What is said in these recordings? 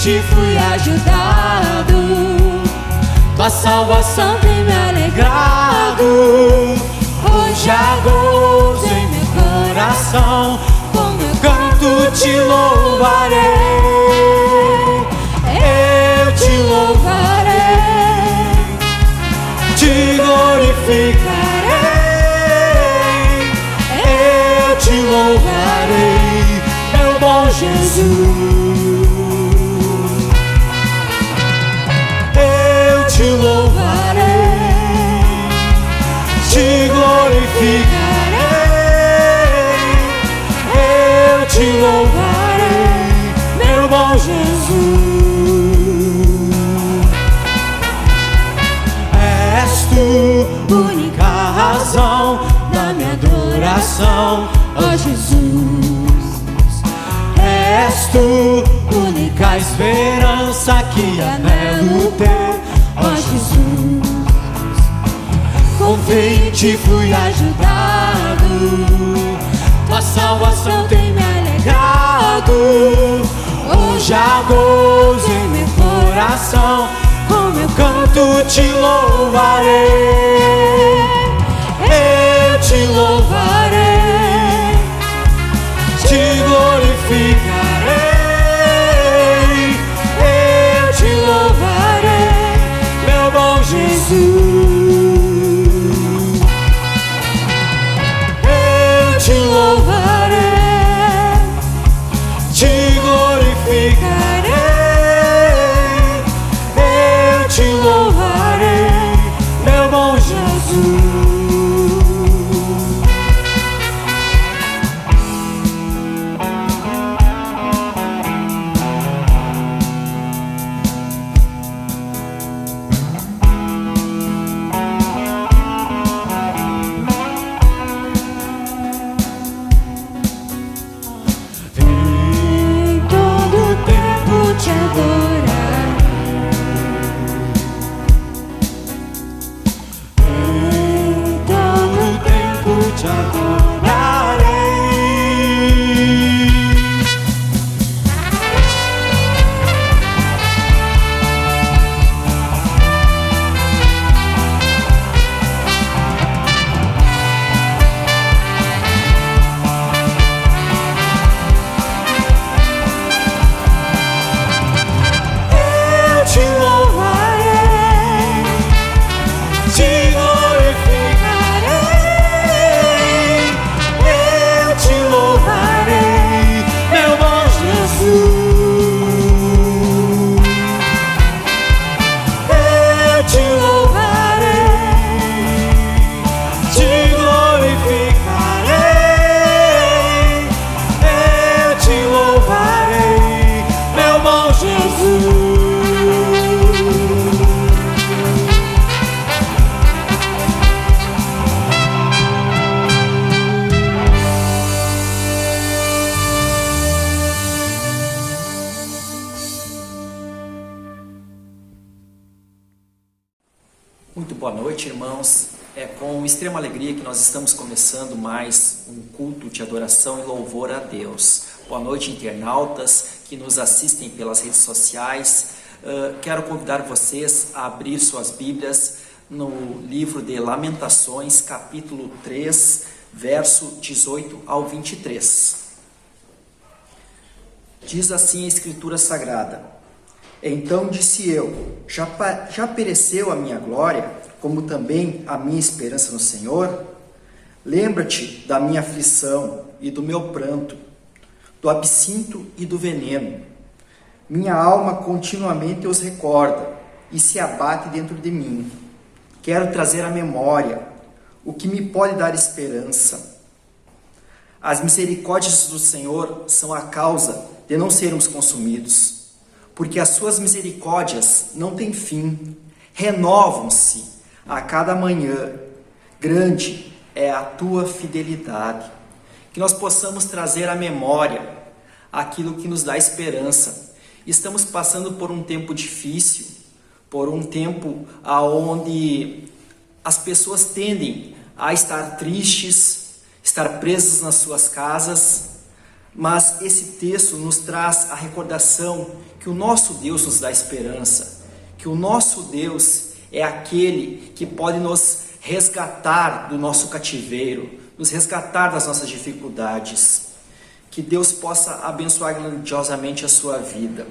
convite fui ajudado, tua salvação tem me alegrado. Hoje há gozo em meu coração, com meu canto te louvarei. Eu te louvarei, te glorificarei. Eu te louvarei, meu bom Jesus. Eu te louvarei, te glorificarei. Eu te louvarei, meu bom Jesus. És tu, única razão da minha adoração, ó Jesus. És tu, única esperança que anelo ter, ó Jesus. Com fé em ti fui ajudado, tua salvação tem me alegrado. Hoje há gozo em meu coração, com meu canto te louvarei. Eu te louvarei, te glorificarei. Eu te louvarei, meu bom Jesus. Eu te louvarei, te glorificarei. Eu te louvarei, meu bom Jesus. Muito boa noite, irmãos. É com extrema alegria que nós estamos começando mais um culto de adoração e louvor a Deus. Boa noite, internautas que nos assistem pelas redes sociais. Quero convidar vocês a abrir suas Bíblias no livro de Lamentações, capítulo 3, verso 18 ao 23. Diz assim a Escritura Sagrada: Então disse eu, já pereceu a minha glória, como também a minha esperança no Senhor? Lembra-te da minha aflição e do meu pranto, do absinto e do veneno. Minha alma continuamente os recorda e se abate dentro de mim. Quero trazer à memória o que me pode dar esperança. As misericórdias do Senhor são a causa de não sermos consumidos, porque as suas misericórdias não têm fim, renovam-se a cada manhã. Grande é a tua fidelidade. Que nós possamos trazer à memória aquilo que nos dá esperança. Estamos passando por um tempo difícil, por um tempo onde as pessoas tendem a estar tristes, estar presas nas suas casas. Mas esse texto nos traz a recordação que o nosso Deus nos dá esperança, que o nosso Deus é aquele que pode nos resgatar do nosso cativeiro, nos resgatar das nossas dificuldades. Que Deus possa abençoar grandiosamente a sua vida.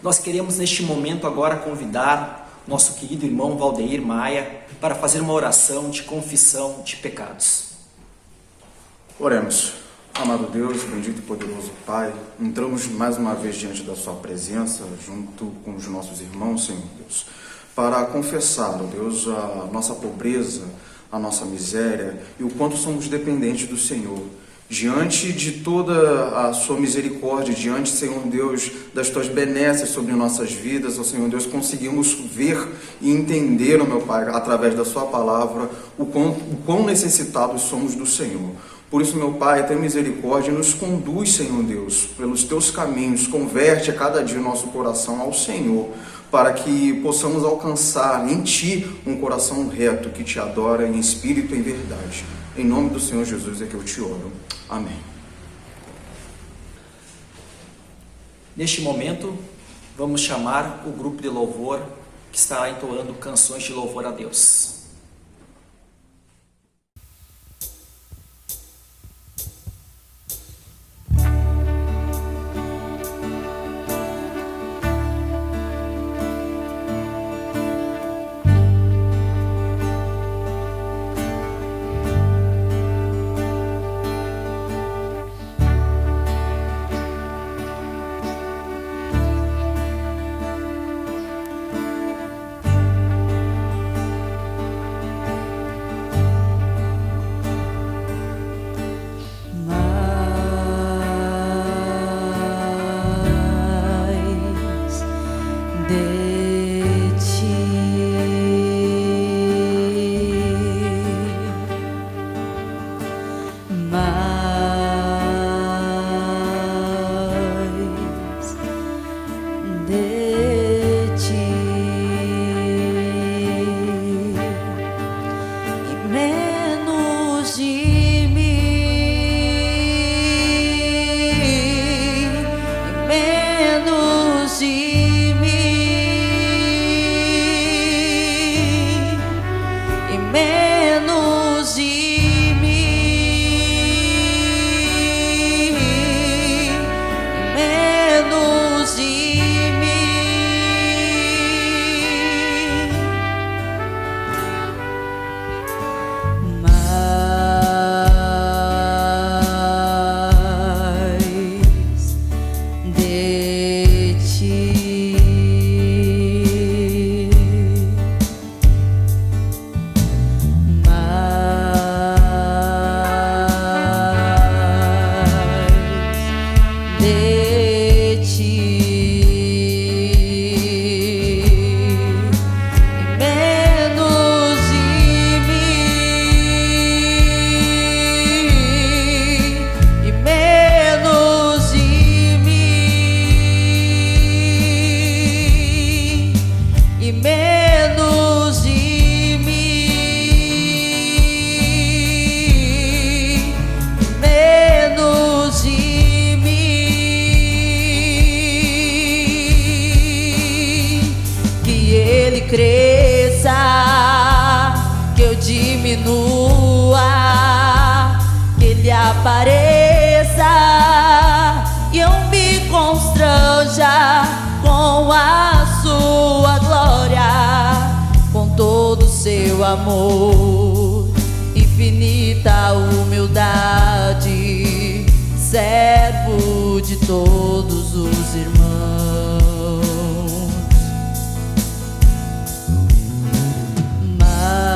Nós queremos neste momento agora convidar nosso querido irmão Valdeir Maia para fazer uma oração de confissão de pecados. Oremos. Amado Deus, bendito e poderoso Pai, entramos mais uma vez diante da Sua presença, junto com os nossos irmãos, Senhor Deus, para confessar, ó Deus, a nossa pobreza, a nossa miséria e o quanto somos dependentes do Senhor. Diante de toda a Sua misericórdia, diante, Senhor Deus, das Tuas benesses sobre nossas vidas, ó Senhor Deus, conseguimos ver e entender, ó meu Pai, através da Sua palavra, o quão necessitados somos do Senhor. Por isso, meu Pai, tem misericórdia e nos conduz, Senhor Deus, pelos Teus caminhos, converte a cada dia o nosso coração ao Senhor, para que possamos alcançar em Ti um coração reto que Te adora em espírito e em verdade. Em nome do Senhor Jesus é que eu te oro. Amém. Neste momento, vamos chamar o grupo de louvor que estará entoando canções de louvor a Deus. Amor, infinita humildade, servo de todos os irmãos. Mas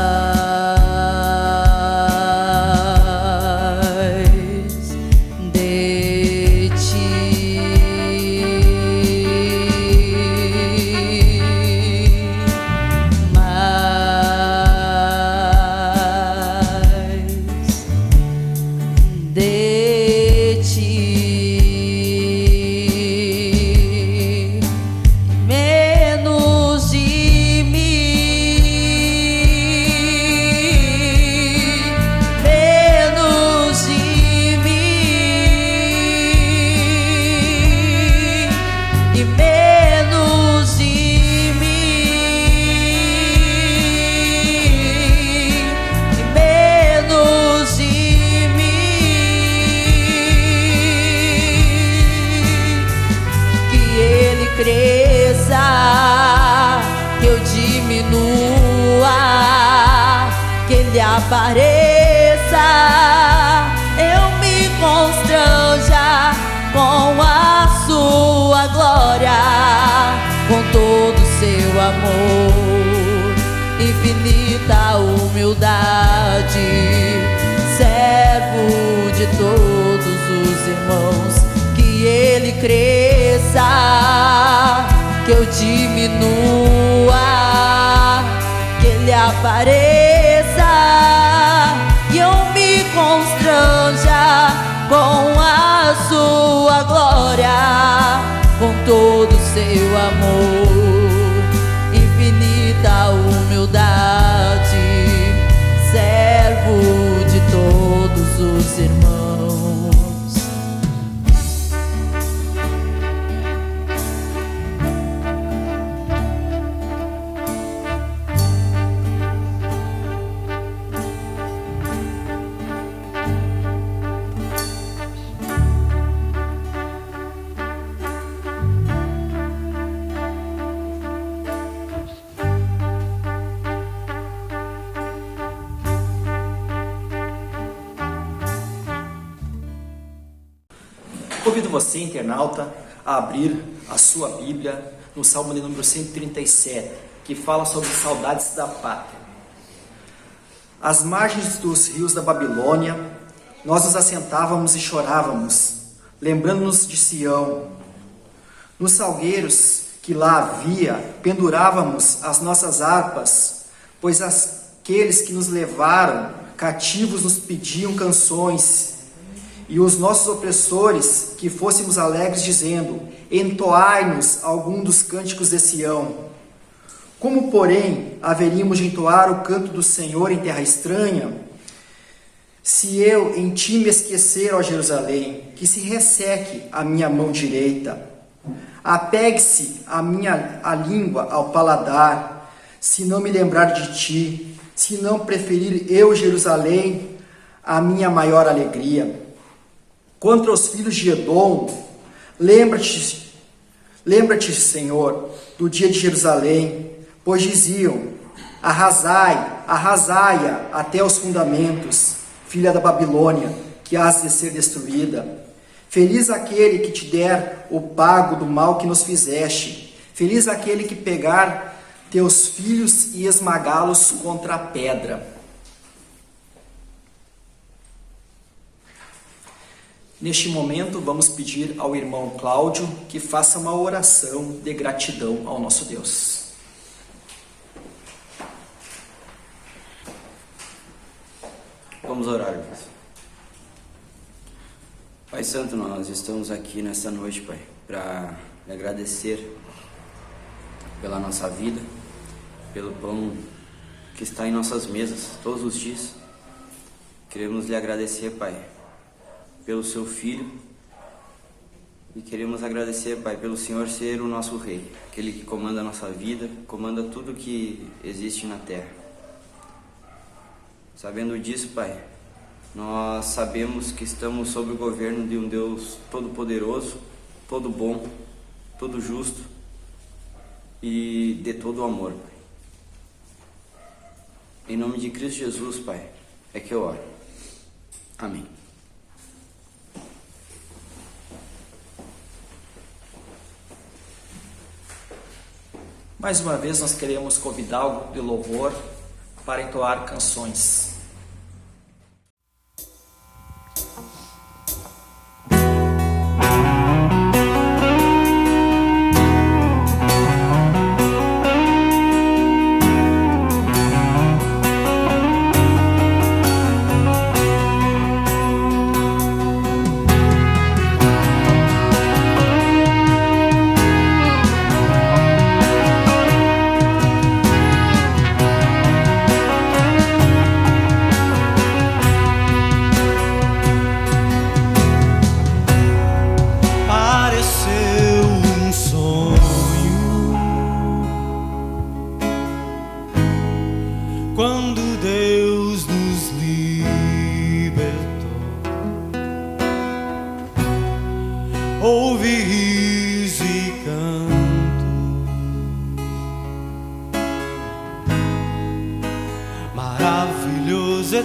de Ti de Ti e menos de mim, e menos de mim. Que Ele cresça, que eu diminua, que Ele apareça, eu me constranja com a sua glória, com todo o seu amor, infinita humildade, servo de todos os irmãos. Que Ele cresça, que eu diminua, que Ele apareça e eu me constranja com a sua glória, com todo o seu amor, infinita humildade, servo de todos os irmãos. Convido você, internauta, a abrir a sua Bíblia no Salmo de número 137, que fala sobre saudades da pátria. Às margens dos rios da Babilônia, nós nos assentávamos e chorávamos, lembrando-nos de Sião. Nos salgueiros que lá havia, pendurávamos as nossas harpas, pois aqueles que nos levaram cativos nos pediam canções, e os nossos opressores que fôssemos alegres, dizendo: entoai-nos algum dos cânticos de Sião. Como, porém, haveríamos de entoar o canto do Senhor em terra estranha? Se eu em ti me esquecer, ó Jerusalém, que se resseque a minha mão direita. Apegue-se a língua ao paladar, se não me lembrar de ti, se não preferir eu, Jerusalém, a minha maior alegria. Quanto aos filhos de Edom, lembra-te, Senhor, do dia de Jerusalém, pois diziam: arrasai-a até os fundamentos, filha da Babilônia, que has de ser destruída. Feliz aquele que te der o pago do mal que nos fizeste. Feliz aquele que pegar teus filhos e esmagá-los contra a pedra. Neste momento, vamos pedir ao irmão Cláudio que faça uma oração de gratidão ao nosso Deus. Vamos orar, irmãos. Pai Santo, nós estamos aqui nesta noite, Pai, para lhe agradecer pela nossa vida, pelo pão que está em nossas mesas todos os dias. Queremos lhe agradecer, Pai, pelo seu Filho, e queremos agradecer, Pai, pelo Senhor ser o nosso Rei, aquele que comanda a nossa vida, comanda tudo que existe na terra. Sabendo disso, Pai, nós sabemos que estamos sob o governo de um Deus todo-poderoso, todo bom, todo justo e de todo amor, Pai. Em nome de Cristo Jesus, Pai, é que eu oro. Amém. Mais uma vez, nós queremos convidar o grupo de louvor para entoar canções.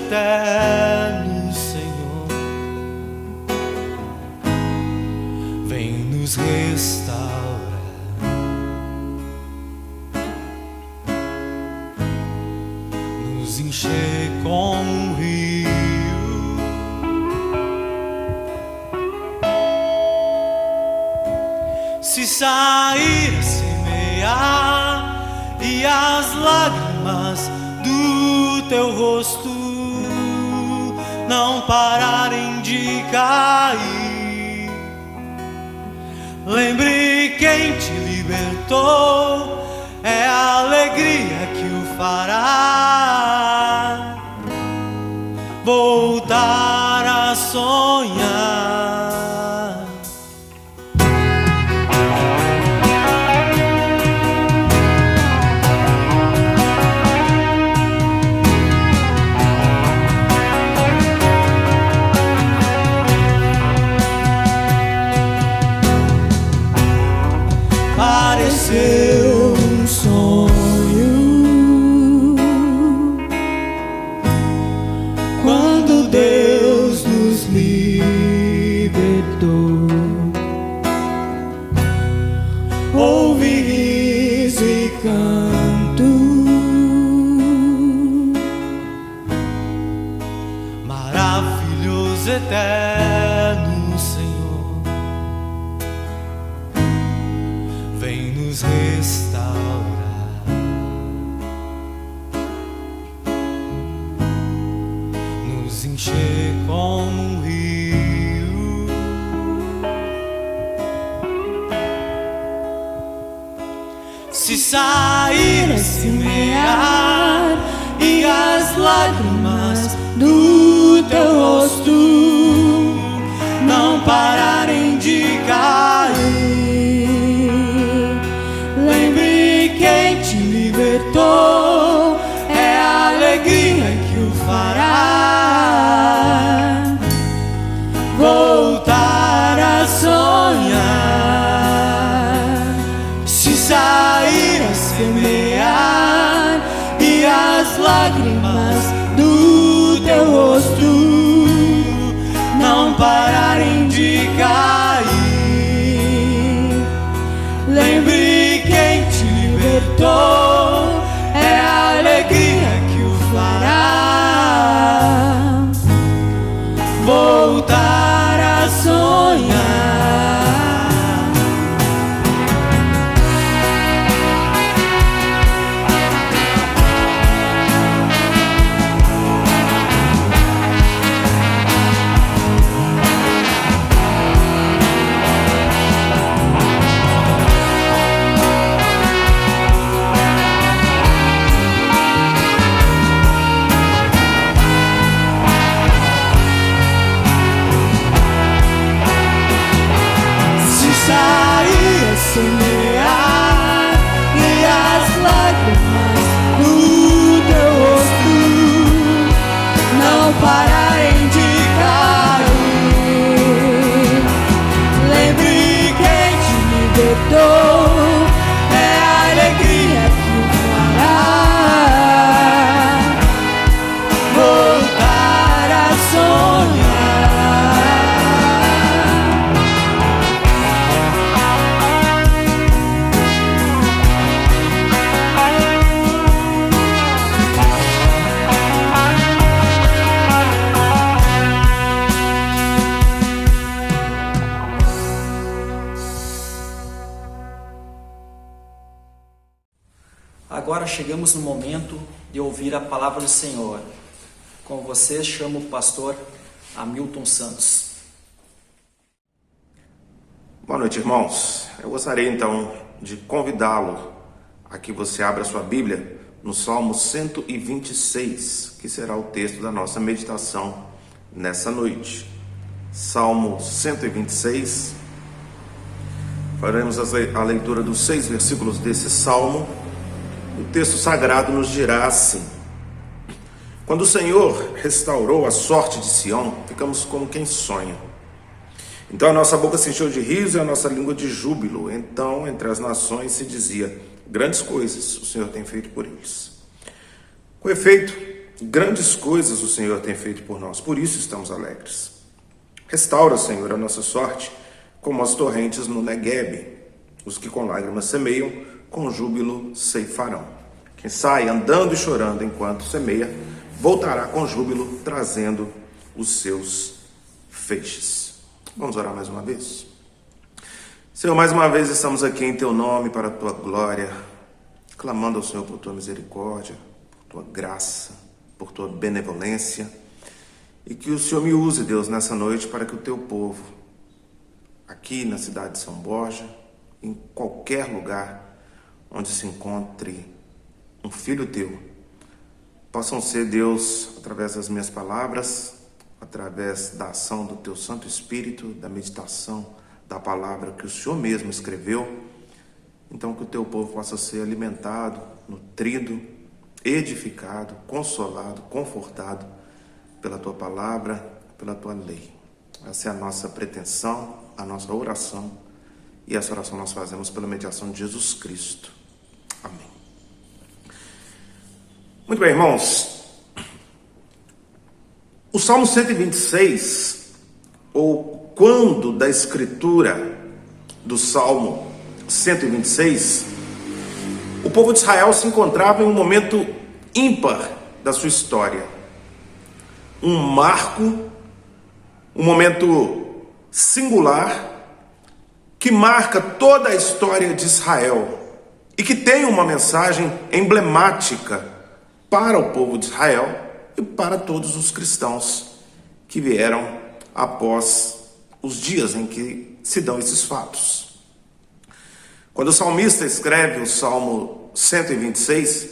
eterno, Senhor, vem nos restaurar, nos encher com um rio. Se sair a semear e as lágrimas do teu rosto não pararem de cair, lembre quem te libertou, é a alegria que o fará voltar a sonhar. Pareceu um sonho quando Deus nos libertou. Ouvi riso e canto, maravilhoso, eterno Senhor, vem nos restaurar, nos encher como um rio. Se sair a semear e as lágrimas do teu rosto não pararem de cair, lembre quem te libertou, é a alegria que o fará voltar a sonhar. Se sair a semear e as lágrimas do teu rosto não pararem de cair, lembre quem te libertou, é a alegria que o fará voltar a sonhar. Semear e as lágrimas do teu rosto não pararem de cair, lembre quem te libertou, é a alegria que o fará voltar a sonhar. Agora chegamos no momento de ouvir a palavra do Senhor. Com vocês, chamo o pastor Hamilton Santos. Boa noite, irmãos. Eu gostaria então de convidá-lo a que você abra sua Bíblia no Salmo 126, que será o texto da nossa meditação nessa noite. Salmo 126. Faremos a leitura dos 6 versículos desse salmo. O texto sagrado nos dirá assim: quando o Senhor restaurou a sorte de Sião, ficamos como quem sonha. Então a nossa boca se encheu de riso e a nossa língua de júbilo. Então entre as nações se dizia: grandes coisas o Senhor tem feito por eles. Com efeito, grandes coisas o Senhor tem feito por nós, por isso estamos alegres. Restaura, Senhor, a nossa sorte, como as torrentes no Neguebe. Os que com lágrimas semeiam, com júbilo ceifarão. Quem sai andando e chorando enquanto semeia, voltará com júbilo, trazendo os seus feixes. Vamos orar mais uma vez? Senhor, mais uma vez estamos aqui em Teu nome, para a Tua glória, clamando ao Senhor por Tua misericórdia, por Tua graça, por Tua benevolência, e que o Senhor me use, Deus, nessa noite, para que o Teu povo, aqui na cidade de São Borja, em qualquer lugar onde se encontre um filho Teu, possam ser, Deus, através das minhas palavras, através da ação do Teu Santo Espírito, da meditação da palavra que o Senhor mesmo escreveu, então que o Teu povo possa ser alimentado, nutrido, edificado, consolado, confortado pela Tua palavra, pela Tua lei. Essa é a nossa pretensão, a nossa oração, e essa oração nós fazemos pela mediação de Jesus Cristo. Amém. Muito bem, irmãos. O Salmo 126, ou quando da escritura do Salmo 126, o povo de Israel se encontrava em um momento ímpar da sua história. Um marco, um momento singular, que marca toda a história de Israel e que tem uma mensagem emblemática para o povo de Israel e para todos os cristãos que vieram após os dias em que se dão esses fatos. Quando o salmista escreve o Salmo 126,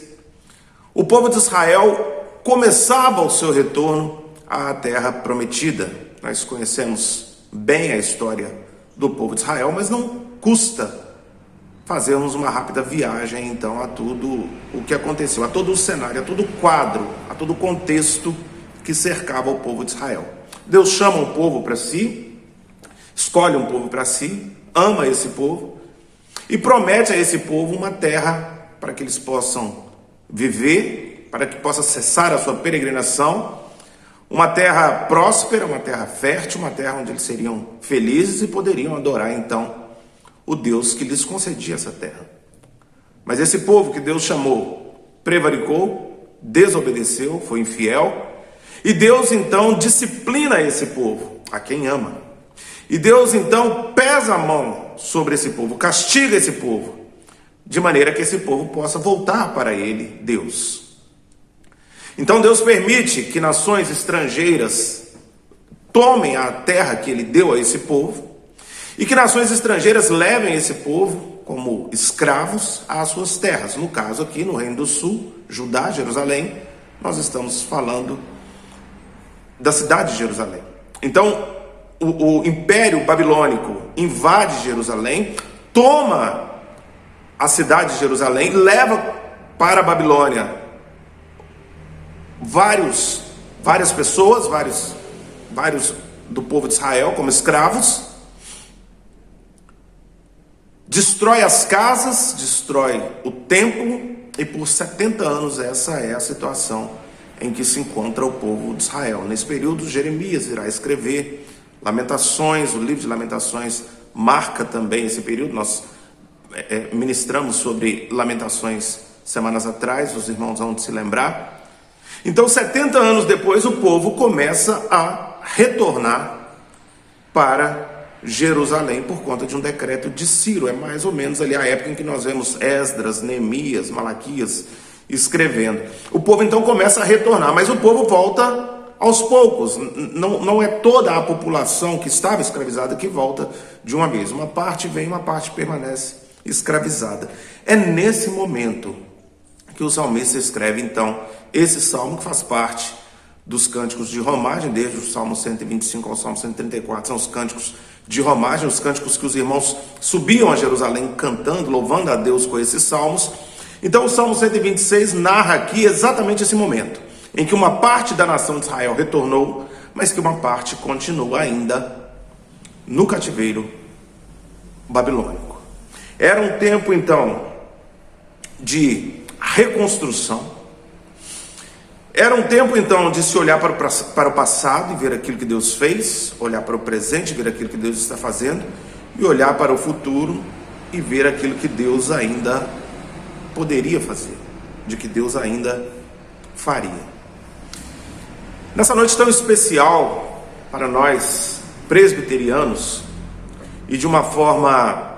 o povo de Israel começava o seu retorno à terra prometida. Nós conhecemos bem a história do povo de Israel, mas não custa fazermos uma rápida viagem então a tudo o que aconteceu, a todo o cenário, a todo o quadro, a todo o contexto que cercava o povo de Israel. Deus chama um povo para si, escolhe um povo para si, ama esse povo e promete a esse povo uma terra para que eles possam viver, para que possa cessar a sua peregrinação, uma terra próspera, uma terra fértil, uma terra onde eles seriam felizes e poderiam adorar então o Deus que lhes concedia essa terra. Mas esse povo que Deus chamou prevaricou, desobedeceu, foi infiel, e Deus então disciplina esse povo, a quem ama. E Deus então pesa a mão sobre esse povo, castiga esse povo, de maneira que esse povo possa voltar para ele, Deus. Então Deus permite que nações estrangeiras tomem a terra que ele deu a esse povo, e que nações estrangeiras levem esse povo como escravos às suas terras. No caso aqui no Reino do Sul, Judá, Jerusalém, nós estamos falando da cidade de Jerusalém. Então o Império Babilônico invade Jerusalém, toma a cidade de Jerusalém, leva para a Babilônia várias pessoas, vários do povo de Israel como escravos, destrói as casas, destrói o templo, e por 70 anos essa é a situação em que se encontra o povo de Israel. Nesse período, Jeremias irá escrever Lamentações, o livro de Lamentações marca também esse período. Nós ministramos sobre Lamentações semanas atrás, os irmãos vão se lembrar. Então, 70 anos depois, o povo começa a retornar para Jerusalém por conta de um decreto de Ciro. É mais ou menos ali a época em que nós vemos Esdras, Neemias, Malaquias escrevendo. O povo então começa a retornar, mas o povo volta aos poucos. Não é toda a população que estava escravizada que volta de uma vez. Uma parte vem, uma parte permanece escravizada. É nesse momento que o salmista escreve então esse salmo, que faz parte dos cânticos de romagem, desde o Salmo 125 ao Salmo 134, são os cânticos de romagem, os cânticos que os irmãos subiam a Jerusalém cantando, louvando a Deus com esses salmos. Então o Salmo 126 narra aqui exatamente esse momento, em que uma parte da nação de Israel retornou, mas que uma parte continua ainda no cativeiro babilônico. Era um tempo então de reconstrução. Era um tempo então de se olhar para o passado e ver aquilo que Deus fez, olhar para o presente e ver aquilo que Deus está fazendo, e olhar para o futuro e ver aquilo que Deus ainda poderia fazer, de que Deus ainda faria. Nessa noite tão especial para nós presbiterianos, e de uma forma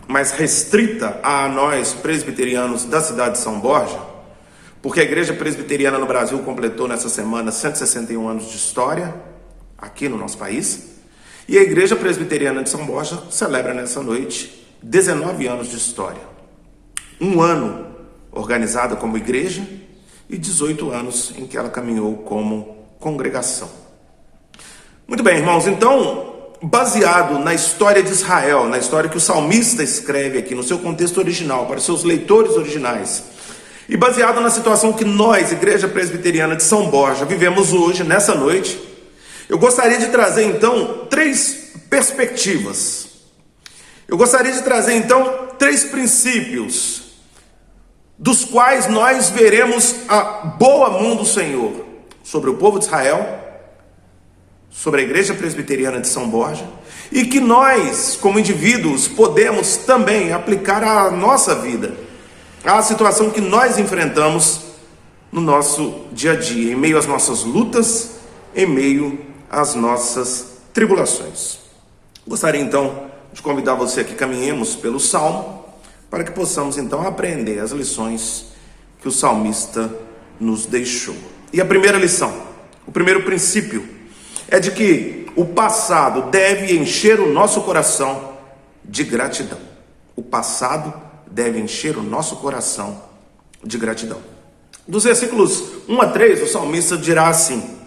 mais restrita a nós presbiterianos da cidade de São Borja, porque a Igreja Presbiteriana no Brasil completou nessa semana 161 anos de história aqui no nosso país, e a Igreja Presbiteriana de São Borja celebra nessa noite 19 anos de história. Um ano organizada como igreja e 18 anos em que ela caminhou como congregação. Muito bem, irmãos, então, baseado na história de Israel, na história que o salmista escreve aqui no seu contexto original, para os seus leitores originais, e baseado na situação que nós, Igreja Presbiteriana de São Borja, vivemos hoje, nessa noite, eu gostaria de trazer então 3 perspectivas. Eu gostaria de trazer então 3 princípios, dos quais nós veremos a boa mão do Senhor sobre o povo de Israel, sobre a Igreja Presbiteriana de São Borja, e que nós, como indivíduos, podemos também aplicar à nossa vida, à situação que nós enfrentamos no nosso dia a dia, em meio às nossas lutas, em meio às nossas tribulações. Gostaria então de convidar você a que caminhemos pelo Salmo, para que possamos então aprender as lições que o salmista nos deixou. E a primeira lição, o primeiro princípio, é de que o passado deve encher o nosso coração de gratidão. O passado deve encher o nosso coração de gratidão. Dos versículos 1 a 3, o salmista dirá assim: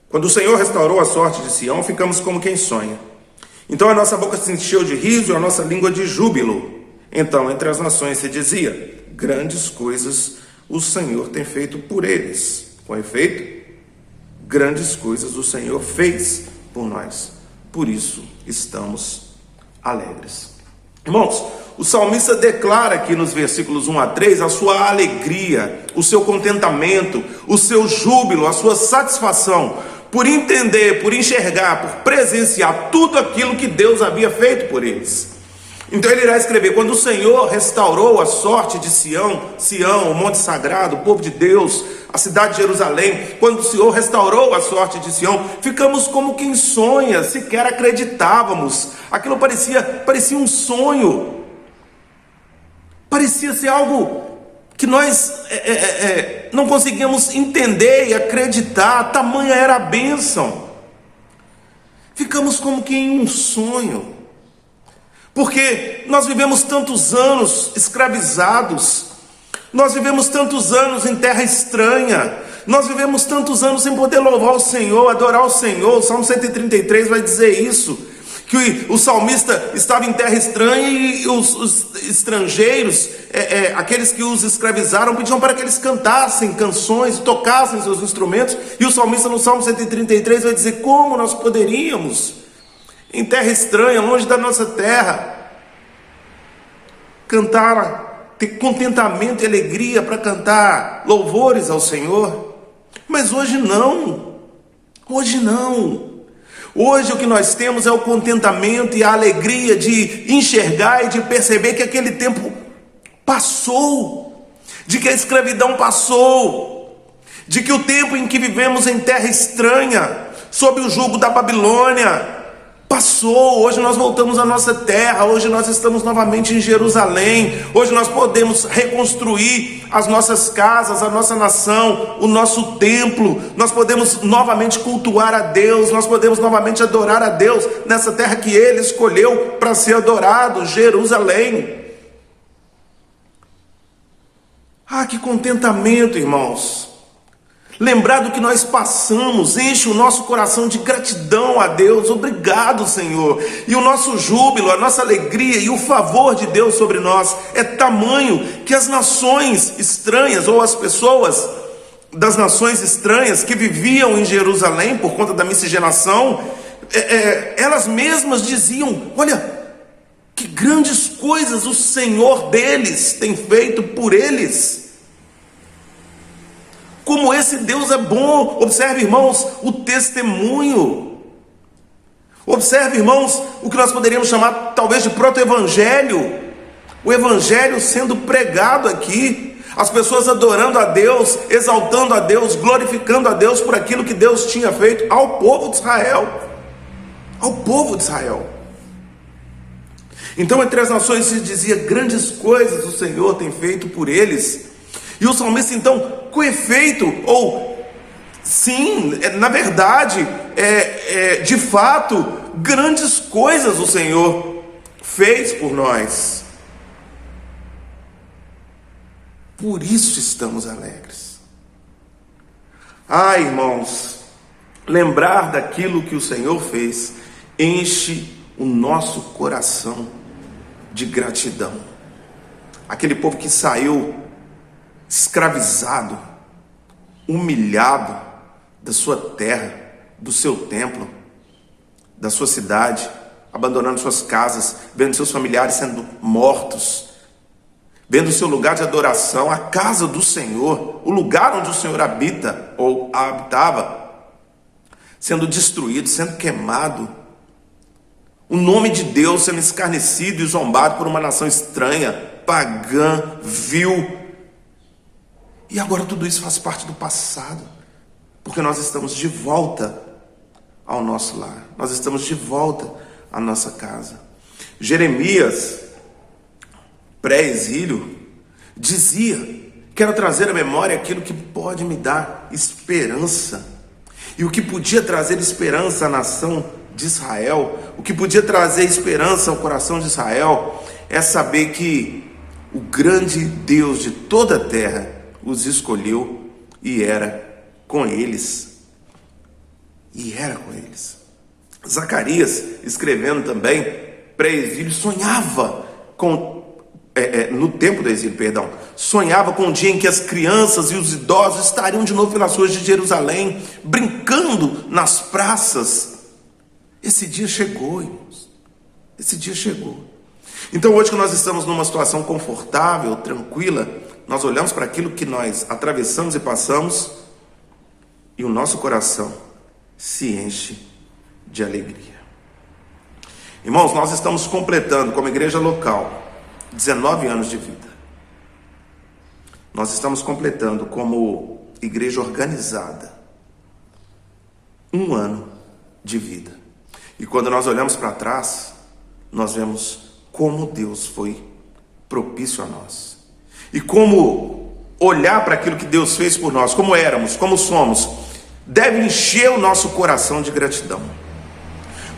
quando o Senhor restaurou a sorte de Sião, ficamos como quem sonha. Então a nossa boca se encheu de riso e a nossa língua de júbilo. Então entre as nações se dizia: grandes coisas o Senhor tem feito por eles. Com efeito, grandes coisas o Senhor fez por nós. Por isso estamos alegres. Irmãos, o salmista declara aqui nos versículos 1 a 3 a sua alegria, o seu contentamento, o seu júbilo, a sua satisfação por entender, por enxergar, por presenciar tudo aquilo que Deus havia feito por eles. Então ele irá escrever: quando o Senhor restaurou a sorte de Sião, o monte sagrado, o povo de Deus, a cidade de Jerusalém, quando o Senhor restaurou a sorte de Sião, ficamos como quem sonha, sequer acreditávamos. Aquilo parecia um sonho, parecia ser algo que nós não conseguíamos entender e acreditar, tamanha era a bênção. Ficamos como que em um sonho, porque nós vivemos tantos anos escravizados, nós vivemos tantos anos em terra estranha, nós vivemos tantos anos sem poder louvar o Senhor, adorar o Senhor. O Salmo 133 vai dizer isso, que o salmista estava em terra estranha e os estrangeiros, aqueles que os escravizaram, pediam para que eles cantassem canções, tocassem seus instrumentos, e o salmista no Salmo 133 vai dizer: como nós poderíamos, em terra estranha, longe da nossa terra, cantar, ter contentamento e alegria para cantar louvores ao Senhor? Mas hoje não, hoje o que nós temos é o contentamento e a alegria de enxergar e de perceber que aquele tempo passou, de que a escravidão passou, de que o tempo em que vivemos em terra estranha, sob o jugo da Babilônia, passou. Hoje nós voltamos à nossa terra, hoje nós estamos novamente em Jerusalém, hoje nós podemos reconstruir as nossas casas, a nossa nação, o nosso templo, nós podemos novamente cultuar a Deus, nós podemos novamente adorar a Deus nessa terra que Ele escolheu para ser adorado, Jerusalém. Ah, que contentamento, irmãos! Lembrar do que nós passamos enche o nosso coração de gratidão a Deus. Obrigado, Senhor. E o nosso júbilo, a nossa alegria e o favor de Deus sobre nós é tamanho que as nações estranhas, ou as pessoas das nações estranhas que viviam em Jerusalém por conta da miscigenação, elas mesmas diziam: olha, que grandes coisas o Senhor deles tem feito por eles. Como esse Deus é bom. Observe, irmãos, o testemunho. Observe, irmãos, o que nós poderíamos chamar talvez de proto-evangelho. O evangelho sendo pregado aqui, as pessoas adorando a Deus, exaltando a Deus, glorificando a Deus por aquilo que Deus tinha feito ao povo de Israel. Ao povo de Israel. Então, entre as nações se dizia: grandes coisas o Senhor tem feito por eles. E o salmista, então, com efeito, ou sim, na verdade, de fato, grandes coisas o Senhor fez por nós. Por isso estamos alegres. Ah, irmãos, lembrar daquilo que o Senhor fez enche o nosso coração de gratidão. Aquele povo que saiu escravizado, humilhado da sua terra, do seu templo, da sua cidade, abandonando suas casas, vendo seus familiares sendo mortos, vendo o seu lugar de adoração, a casa do Senhor, o lugar onde o Senhor habita ou habitava, sendo destruído, sendo queimado, o nome de Deus sendo escarnecido e zombado por uma nação estranha, pagã, vil. E agora tudo isso faz parte do passado, porque nós estamos de volta ao nosso lar, nós estamos de volta à nossa casa. Jeremias, pré-exílio, dizia: quero trazer à memória aquilo que pode me dar esperança. E o que podia trazer esperança à nação de Israel, o que podia trazer esperança ao coração de Israel, é saber que o grande Deus de toda a terra os escolheu e era com eles. E era com eles. Zacarias, escrevendo também, pré-exílio, sonhava com, no tempo do exílio, sonhava com o dia em que as crianças e os idosos estariam de novo pelas ruas de Jerusalém, brincando nas praças. Esse dia chegou, irmãos. Esse dia chegou. Então, hoje que nós estamos numa situação confortável, tranquila, nós olhamos para aquilo que nós atravessamos e passamos e o nosso coração se enche de alegria. Irmãos, nós estamos completando, como igreja local, 19 anos de vida. Nós estamos completando, como igreja organizada, 1 ano de vida. E quando nós olhamos para trás, nós vemos como Deus foi propício a nós. E como olhar para aquilo que Deus fez por nós, como éramos, como somos, deve encher o nosso coração de gratidão.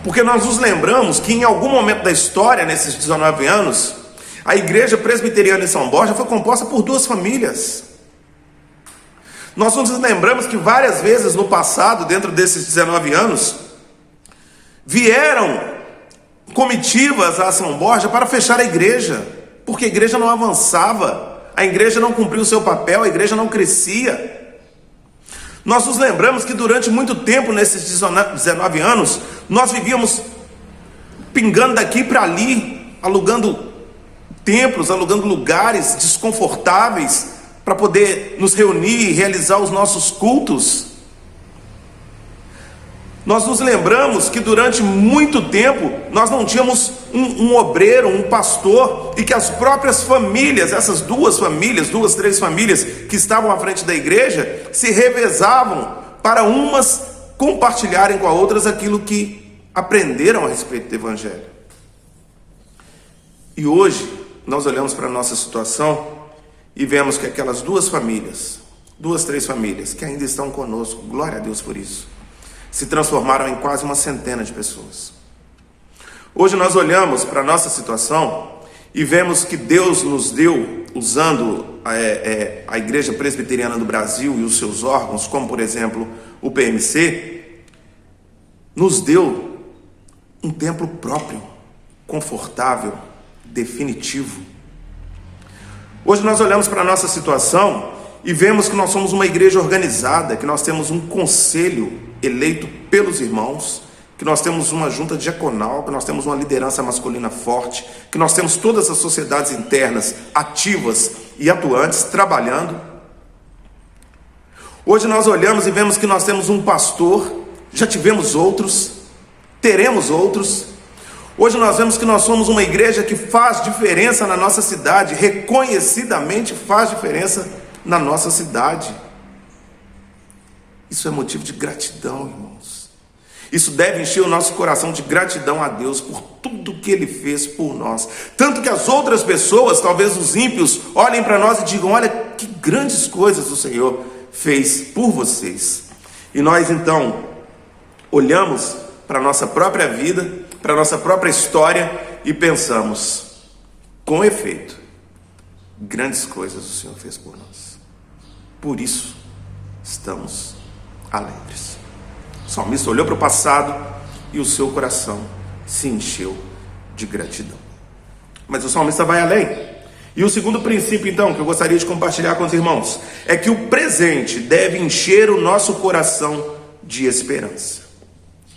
Porque nós nos lembramos que em algum momento da história, nesses 19 anos, a igreja presbiteriana em São Borja foi composta por 2 famílias. Nós nos lembramos que várias vezes no passado, dentro desses 19 anos, vieram comitivas a São Borja para fechar a igreja, porque a igreja não avançava, a igreja não cumpria o seu papel, a igreja não crescia. Nós nos lembramos que durante muito tempo, nesses 19 anos, nós vivíamos pingando daqui para ali, alugando templos, alugando lugares desconfortáveis para poder nos reunir e realizar os nossos cultos. Nós nos lembramos que durante muito tempo nós não tínhamos um obreiro, um pastor, e que as próprias famílias, essas 2 famílias, 2, 3 famílias que estavam à frente da igreja, se revezavam para umas compartilharem com as outras aquilo que aprenderam a respeito do evangelho. E hoje nós olhamos para a nossa situação e vemos que aquelas 2 famílias, 2, 3 famílias que ainda estão conosco, glória a Deus por isso, se transformaram em quase uma centena de pessoas. Hoje nós olhamos para a nossa situação e vemos que Deus nos deu, usando a Igreja Presbiteriana do Brasil e os seus órgãos, como por exemplo o PMC, nos deu um templo próprio, confortável, definitivo. Hoje nós olhamos para a nossa situação e vemos que nós somos uma igreja organizada, que nós temos um conselho eleito pelos irmãos, que nós temos uma junta diaconal, que nós temos uma liderança masculina forte, que nós temos todas as sociedades internas ativas e atuantes, trabalhando. Hoje nós olhamos e vemos que nós temos um pastor, já tivemos outros, teremos outros. Hoje nós vemos que nós somos uma igreja que faz diferença na nossa cidade, reconhecidamente faz diferença na nossa cidade. Isso é motivo de gratidão, irmãos. Isso deve encher o nosso coração de gratidão a Deus por tudo que Ele fez por nós. Tanto que as outras pessoas, talvez os ímpios, olhem para nós e digam: olha que grandes coisas o Senhor fez por vocês. E nós então olhamos para a nossa própria vida, para a nossa própria história e pensamos: com efeito, grandes coisas o Senhor fez por nós. Por isso estamos alegres. O salmista olhou para o passado e o seu coração se encheu de gratidão. Mas o salmista vai além. E o segundo princípio, então, que eu gostaria de compartilhar com os irmãos, é que o presente deve encher o nosso coração de esperança.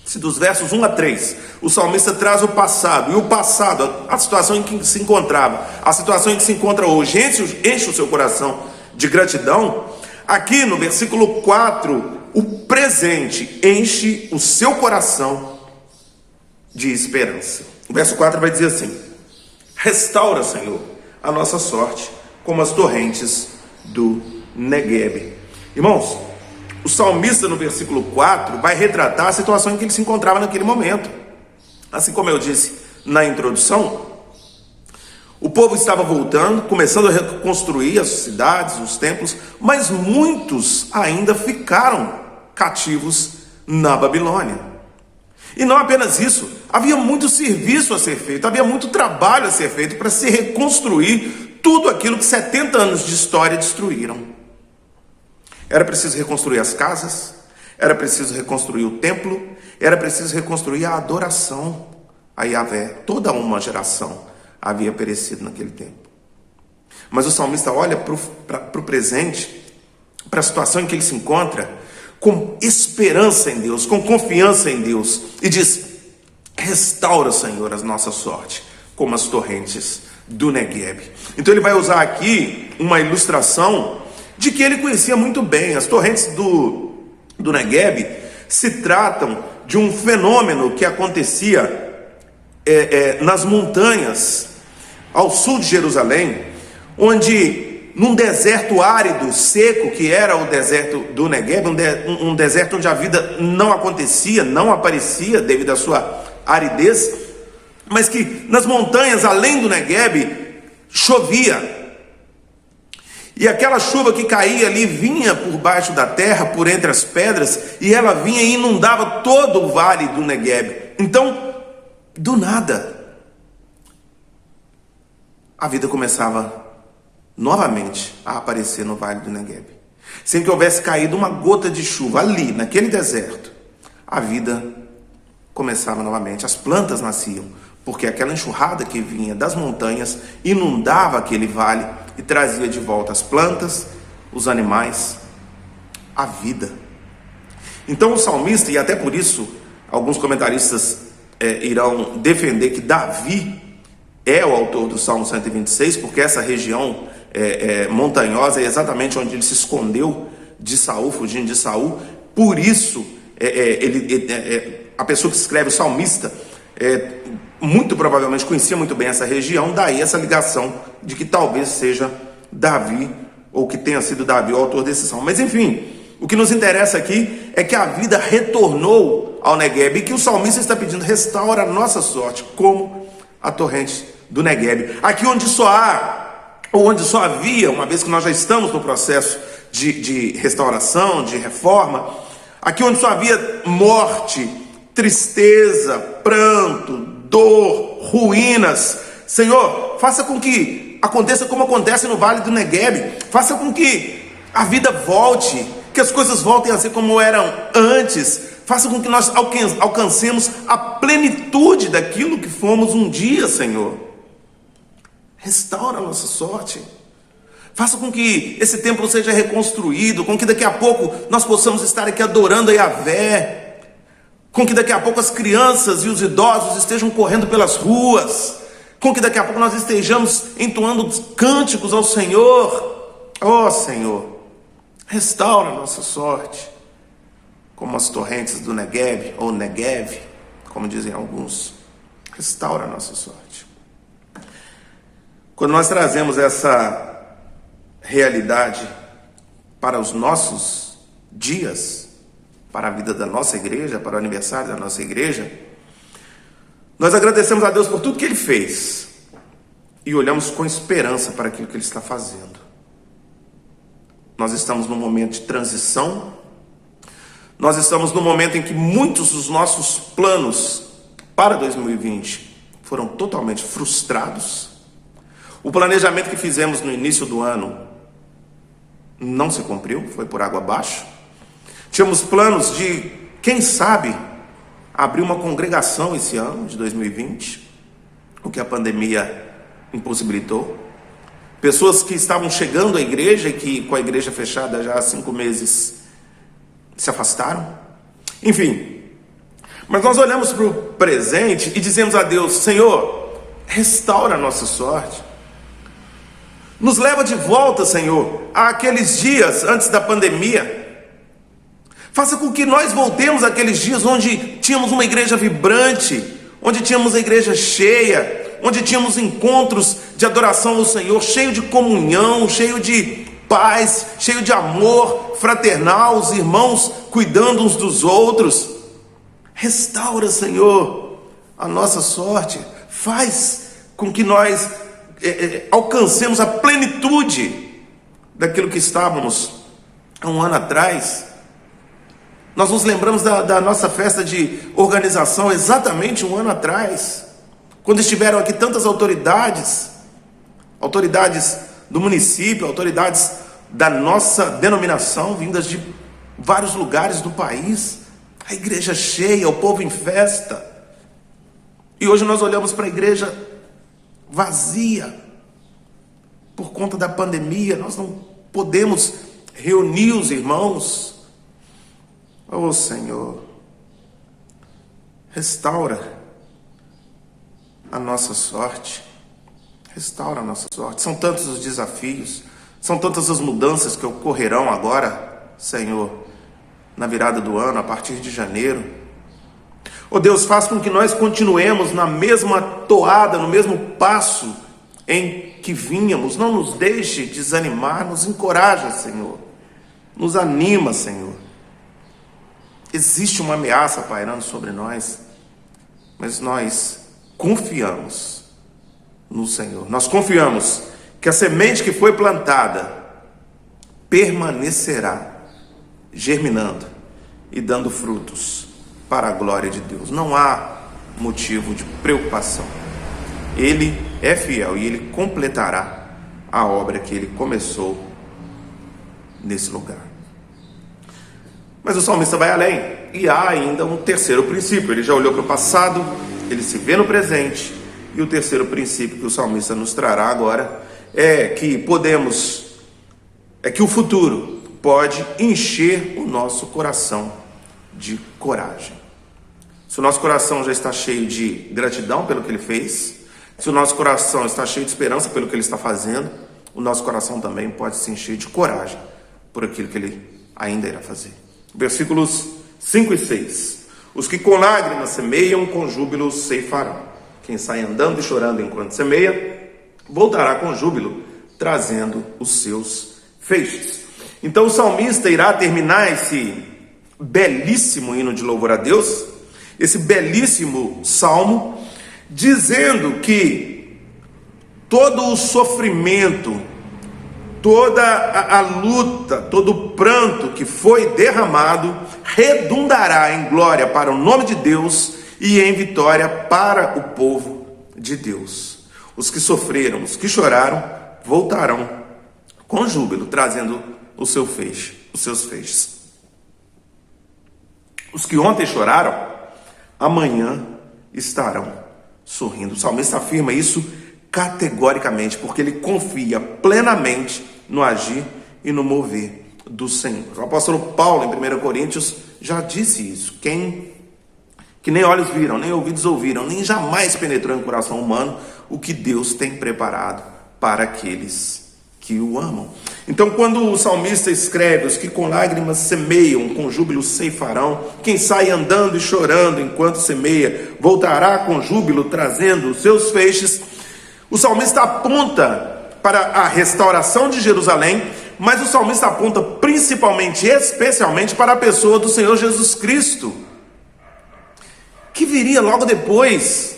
Se dos versos 1 a 3, o salmista traz o passado, e o passado, a situação em que se encontrava, a situação em que se encontra hoje, enche o seu coração de gratidão. Aqui no versículo 4, o presente enche o seu coração de esperança. O verso 4 vai dizer assim: restaura, Senhor, a nossa sorte, como as torrentes do Neguebe. Irmãos, o salmista no versículo 4 vai retratar a situação em que ele se encontrava naquele momento. Assim como eu disse na introdução, o povo estava voltando, começando a reconstruir as cidades, os templos, mas muitos ainda ficaram cativos na Babilônia. E não apenas isso, havia muito serviço a ser feito, havia muito trabalho a ser feito para se reconstruir tudo aquilo que 70 anos de história destruíram. Era preciso reconstruir as casas, era preciso reconstruir o templo, era preciso reconstruir a adoração a Yahvé. Toda uma geração havia perecido naquele tempo. Mas o salmista olha para o presente, para a situação em que ele se encontra, com esperança em Deus, com confiança em Deus, e diz: restaura, Senhor, a nossa sorte, como as torrentes do Neguebe. Então ele vai usar aqui uma ilustração de que ele conhecia muito bem. As torrentes do Neguebe se tratam de um fenômeno que acontecia nas montanhas ao sul de Jerusalém, onde num deserto árido, seco, que era o deserto do Neguebe, um deserto onde a vida não acontecia, não aparecia devido à sua aridez, mas que nas montanhas além do Neguebe chovia. E aquela chuva que caía ali vinha por baixo da terra, por entre as pedras, e ela vinha e inundava todo o vale do Neguebe. Então, do nada, a vida começava novamente a aparecer no vale do Neguebe. Sem que houvesse caído uma gota de chuva ali, naquele deserto, a vida começava novamente. As plantas nasciam, porque aquela enxurrada que vinha das montanhas inundava aquele vale e trazia de volta as plantas, os animais, a vida. Então o salmista, e até por isso alguns comentaristas irão defender que Davi é o autor do Salmo 126, porque essa região montanhosa é exatamente onde ele se escondeu de Saul, fugindo de Saul. Por isso a pessoa que escreve, o salmista, muito provavelmente conhecia muito bem essa região, daí essa ligação de que talvez seja Davi, ou que tenha sido Davi o autor desse salmo. Mas enfim, o que nos interessa aqui é que a vida retornou ao Neguebe, e que o salmista está pedindo: restaura a nossa sorte, como a torrente do Neguebe. Aqui onde só havia, uma vez que nós já estamos no processo de restauração, de reforma, aqui onde só havia morte, tristeza, pranto, dor, ruínas, Senhor, faça com que aconteça como acontece no vale do Neguebe. Faça com que a vida volte, que as coisas voltem a ser como eram antes. Faça com que nós alcancemos a plenitude daquilo que fomos um dia, Senhor. Restaura a nossa sorte. Faça com que esse templo seja reconstruído, com que daqui a pouco nós possamos estar aqui adorando a Yahvé, com que daqui a pouco as crianças e os idosos estejam correndo pelas ruas, com que daqui a pouco nós estejamos entoando cânticos ao Senhor. Oh, Senhor, Restaura a nossa sorte, como as torrentes do Negev, ou Negev, como dizem alguns. Restaura a nossa sorte. Quando nós trazemos essa realidade para os nossos dias, para a vida da nossa igreja, para o aniversário da nossa igreja, nós agradecemos a Deus por tudo que Ele fez e olhamos com esperança para aquilo que Ele está fazendo. Nós estamos num momento de transição, nós estamos num momento em que muitos dos nossos planos para 2020 foram totalmente frustrados. O planejamento que fizemos no início do ano não se cumpriu, foi por água abaixo. Tínhamos planos de, quem sabe, abrir uma congregação esse ano de 2020, o que a pandemia impossibilitou. Pessoas que estavam chegando à igreja e que, com a igreja fechada já há 5 meses, se afastaram. Enfim, mas nós olhamos para o presente e dizemos a Deus: Senhor, restaura a nossa sorte. Nos leva de volta, Senhor, àqueles dias antes da pandemia. Faça com que nós voltemos àqueles dias onde tínhamos uma igreja vibrante, onde tínhamos a igreja cheia, onde tínhamos encontros de adoração ao Senhor, cheio de comunhão, cheio de paz, cheio de amor fraternal, os irmãos cuidando uns dos outros. Restaura, Senhor, a nossa sorte. Faz com que nós alcancemos a plenitude daquilo que estávamos há um ano atrás. Nós nos lembramos da nossa festa de organização exatamente um ano atrás, quando estiveram aqui tantas autoridades do município, autoridades da nossa denominação, vindas de vários lugares do país, a igreja cheia, o povo em festa. E hoje nós olhamos para a igreja vazia, por conta da pandemia. Nós não podemos reunir os irmãos. Oh Senhor, restaura a nossa sorte, restaura a nossa sorte. São tantos os desafios, são tantas as mudanças que ocorrerão agora, Senhor, na virada do ano, a partir de janeiro. Oh Deus, faz com que nós continuemos na mesma toada, no mesmo passo em que vínhamos. Não nos deixe desanimar, nos encoraja, Senhor, nos anima, Senhor. Existe uma ameaça pairando sobre nós, mas nós confiamos no Senhor. Nós confiamos que a semente que foi plantada permanecerá germinando e dando frutos para a glória de Deus. Não há motivo de preocupação. Ele é fiel e Ele completará a obra que Ele começou nesse lugar. Mas o salmista vai além, e há ainda um terceiro princípio. Ele já olhou para o passado, ele se vê no presente, e o terceiro princípio que o salmista nos trará agora é que o futuro pode encher o nosso coração de coragem. Se o nosso coração já está cheio de gratidão pelo que Ele fez, se o nosso coração está cheio de esperança pelo que Ele está fazendo, o nosso coração também pode se encher de coragem por aquilo que Ele ainda irá fazer. Versículos 5 e 6. Os que com lágrimas semeiam, com júbilo ceifarão. Quem sai andando e chorando enquanto semeia, voltará com júbilo, trazendo os seus feixes. Então o salmista irá terminar esse belíssimo hino de louvor a Deus, esse belíssimo salmo, dizendo que todo o sofrimento, toda a luta, todo o pranto que foi derramado redundará em glória para o nome de Deus e em vitória para o povo de Deus. Os que sofreram, os que choraram, voltarão com júbilo, trazendo os seus feixes. Os que ontem choraram, amanhã estarão sorrindo. O salmista afirma isso categoricamente, porque ele confia plenamente no agir e no mover do Senhor. O apóstolo Paulo, em 1 Coríntios, já disse isso: que nem olhos viram, nem ouvidos ouviram, nem jamais penetrou em coração humano o que Deus tem preparado para aqueles que o amam. Então, quando o salmista escreve: os que com lágrimas semeiam, com júbilo ceifarão, quem sai andando e chorando enquanto semeia, voltará com júbilo trazendo os seus feixes, o salmista aponta para a restauração de Jerusalém, mas o salmista aponta principalmente, especialmente, para a pessoa do Senhor Jesus Cristo, que viria logo depois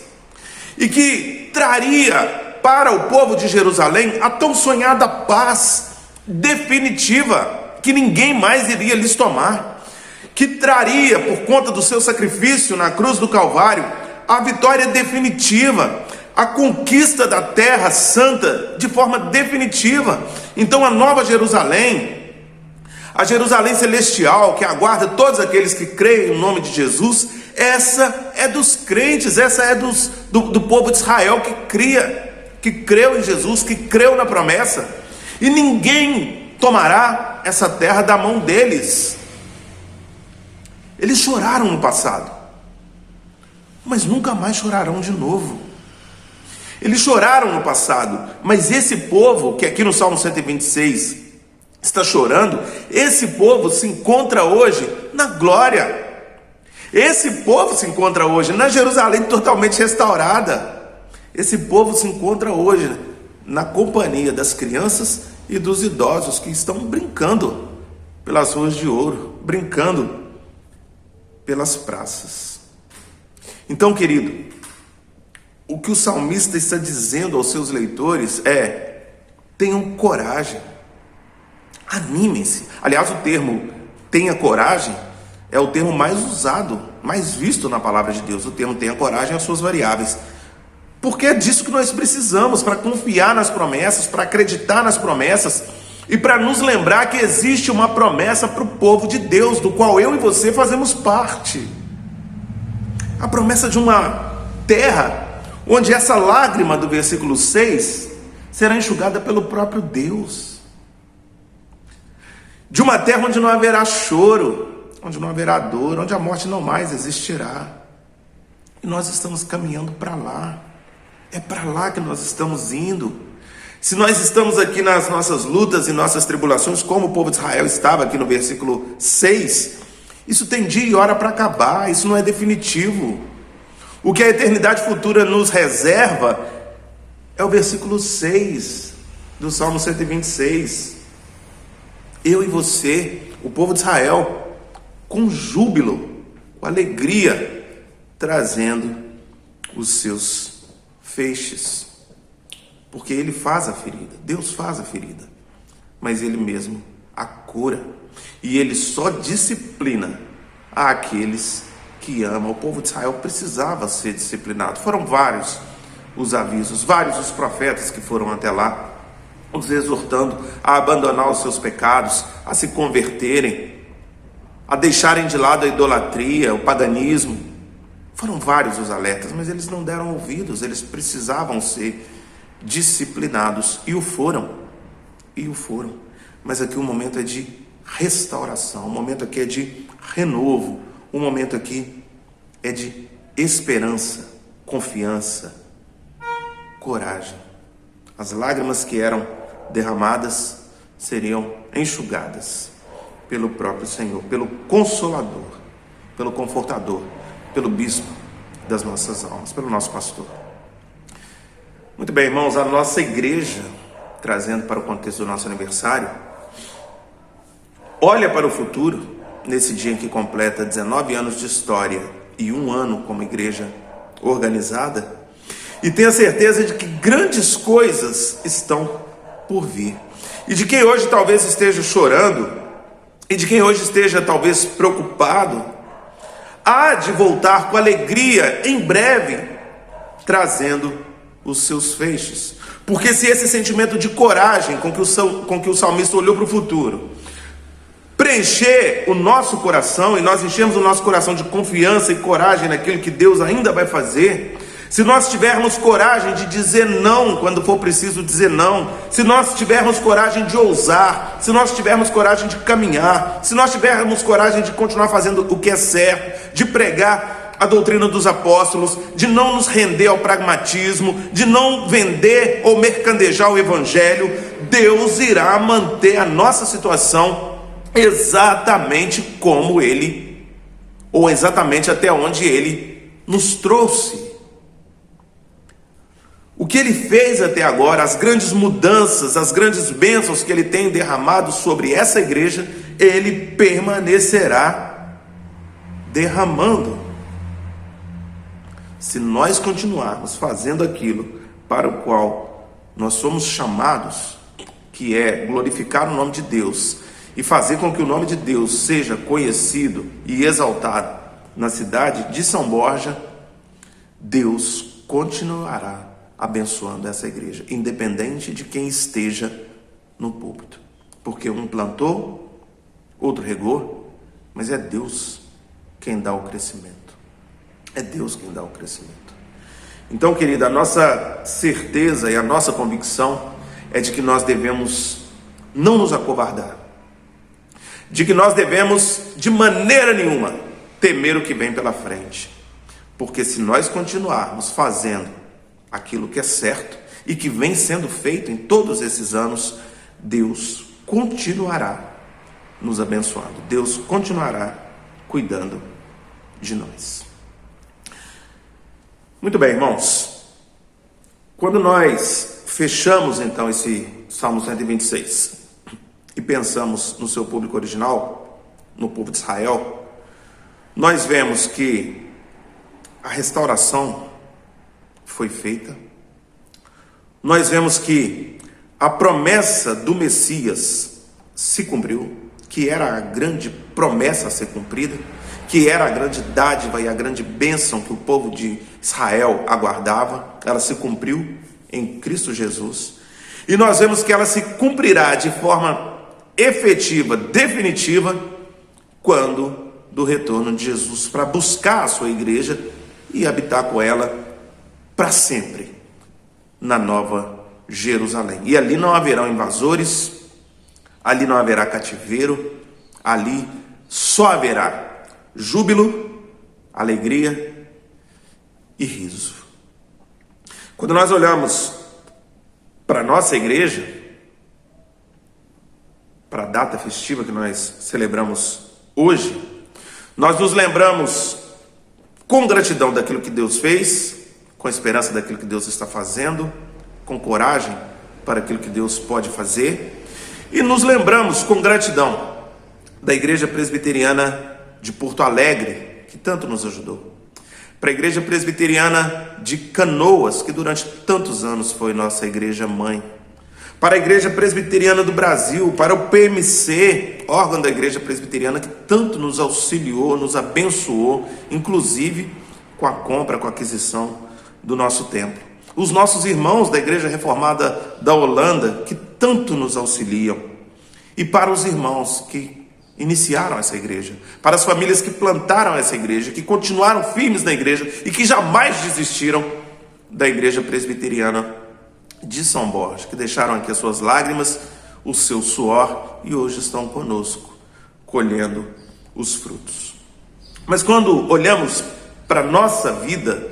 e que traria para o povo de Jerusalém a tão sonhada paz definitiva que ninguém mais iria lhes tomar, que traria, por conta do seu sacrifício na cruz do Calvário, a vitória definitiva, a conquista da terra santa de forma definitiva. Então a nova Jerusalém, a Jerusalém celestial, que aguarda todos aqueles que creem no nome de Jesus, essa é dos crentes, essa é do povo de Israel que creu em Jesus, que creu na promessa, e ninguém tomará essa terra da mão deles. Eles choraram no passado, mas nunca mais chorarão de novo. Eles choraram no passado, mas esse povo, que aqui no Salmo 126 está chorando, esse povo se encontra hoje na glória. Esse povo se encontra hoje na Jerusalém totalmente restaurada. Esse povo se encontra hoje na companhia das crianças e dos idosos que estão brincando pelas ruas de ouro, brincando pelas praças. Então, querido, o que o salmista está dizendo aos seus leitores é: tenham coragem, animem-se. Aliás, o termo tenha coragem é o termo mais usado, mais visto na palavra de Deus. O termo tenha coragem as suas variáveis, porque é disso que nós precisamos para confiar nas promessas, para acreditar nas promessas e para nos lembrar que existe uma promessa para o povo de Deus, do qual eu e você fazemos parte. A promessa de uma terra onde essa lágrima do versículo 6 será enxugada pelo próprio Deus. De uma terra onde não haverá choro, onde não haverá dor, onde a morte não mais existirá. E nós estamos caminhando para lá. É para lá que nós estamos indo. Se nós estamos aqui nas nossas lutas e nossas tribulações, como o povo de Israel estava aqui no versículo 6, isso tem dia e hora para acabar, isso não é definitivo. O que a eternidade futura nos reserva é o versículo 6 do Salmo 126. Eu e você, o povo de Israel, com júbilo, com alegria, trazendo os seus feixes. Porque Ele faz a ferida, Deus faz a ferida, mas Ele mesmo a cura. E Ele só disciplina aqueles que ama. O povo de Israel precisava ser disciplinado. Foram vários os avisos, vários os profetas que foram até lá, os exortando a abandonar os seus pecados, a se converterem, a deixarem de lado a idolatria, o paganismo. Foram vários os alertas, mas eles não deram ouvidos. Eles precisavam ser disciplinados, e o foram. Mas aqui o momento é de restauração, o momento aqui é de renovo, o momento aqui é de esperança, confiança, coragem. As lágrimas que eram derramadas seriam enxugadas pelo próprio Senhor, pelo Consolador, pelo Confortador, pelo Bispo das nossas almas, pelo nosso pastor. Muito bem, irmãos, a nossa igreja, trazendo para o contexto do nosso aniversário, olha para o futuro, nesse dia em que completa 19 anos de história e 1 ano como igreja organizada, e tem a certeza de que grandes coisas estão por vir. E de quem hoje talvez esteja chorando, e de quem hoje esteja talvez preocupado, há de voltar com alegria em breve, trazendo os seus feixes. Porque se esse sentimento de coragem com que o salmista olhou para o futuro preencher o nosso coração, e nós enchemos o nosso coração de confiança e coragem naquilo que Deus ainda vai fazer, se nós tivermos coragem de dizer não quando for preciso dizer não, se nós tivermos coragem de ousar, se nós tivermos coragem de caminhar, se nós tivermos coragem de continuar fazendo o que é certo, de pregar a doutrina dos apóstolos, de não nos render ao pragmatismo, de não vender ou mercadejar o evangelho, Deus irá manter a nossa situação exatamente como Ele, ou exatamente até onde Ele nos trouxe. O que Ele fez até agora, as grandes mudanças, as grandes bênçãos que Ele tem derramado sobre essa igreja, Ele permanecerá derramando. Se nós continuarmos fazendo aquilo para o qual nós somos chamados, que é glorificar o nome de Deus e fazer com que o nome de Deus seja conhecido e exaltado na cidade de São Borja, Deus continuará abençoando essa igreja, independente de quem esteja no púlpito, porque um plantou, outro regou, mas é Deus quem dá o crescimento. É Deus quem dá o crescimento. Então, querida, a nossa certeza e a nossa convicção é de que nós devemos não nos acovardar, de que nós devemos de maneira nenhuma temer o que vem pela frente, porque se nós continuarmos fazendo aquilo que é certo e que vem sendo feito em todos esses anos, Deus continuará nos abençoando, Deus continuará cuidando de nós. Muito bem, irmãos, quando nós fechamos então esse Salmo 126 e pensamos no seu público original, no povo de Israel, nós vemos que a restauração foi feita, nós vemos que a promessa do Messias se cumpriu, que era a grande promessa a ser cumprida, que era a grande dádiva e a grande bênção que o povo de Israel aguardava, ela se cumpriu em Cristo Jesus, e nós vemos que ela se cumprirá de forma efetiva, definitiva, quando do retorno de Jesus para buscar a sua igreja e habitar com ela para sempre na Nova Jerusalém. E ali não haverão invasores, ali não haverá cativeiro, ali só haverá júbilo, alegria e riso. Quando nós olhamos para a nossa igreja, para a data festiva que nós celebramos hoje, nós nos lembramos com gratidão daquilo que Deus fez, com esperança daquilo que Deus está fazendo, com coragem para aquilo que Deus pode fazer, e nos lembramos com gratidão da Igreja Presbiteriana de Porto Alegre, que tanto nos ajudou, para a Igreja Presbiteriana de Canoas, que durante tantos anos foi nossa igreja mãe, para a Igreja Presbiteriana do Brasil, para o PMC, órgão da Igreja Presbiteriana, que tanto nos auxiliou, nos abençoou, inclusive com a compra, com a aquisição do nosso templo. Os nossos irmãos da Igreja Reformada da Holanda, que tanto nos auxiliam. E para os irmãos que iniciaram essa igreja, para as famílias que plantaram essa igreja, que continuaram firmes na igreja e que jamais desistiram da Igreja Presbiteriana de São Borja, que deixaram aqui as suas lágrimas, o seu suor e hoje estão conosco, colhendo os frutos. Mas quando olhamos para a nossa vida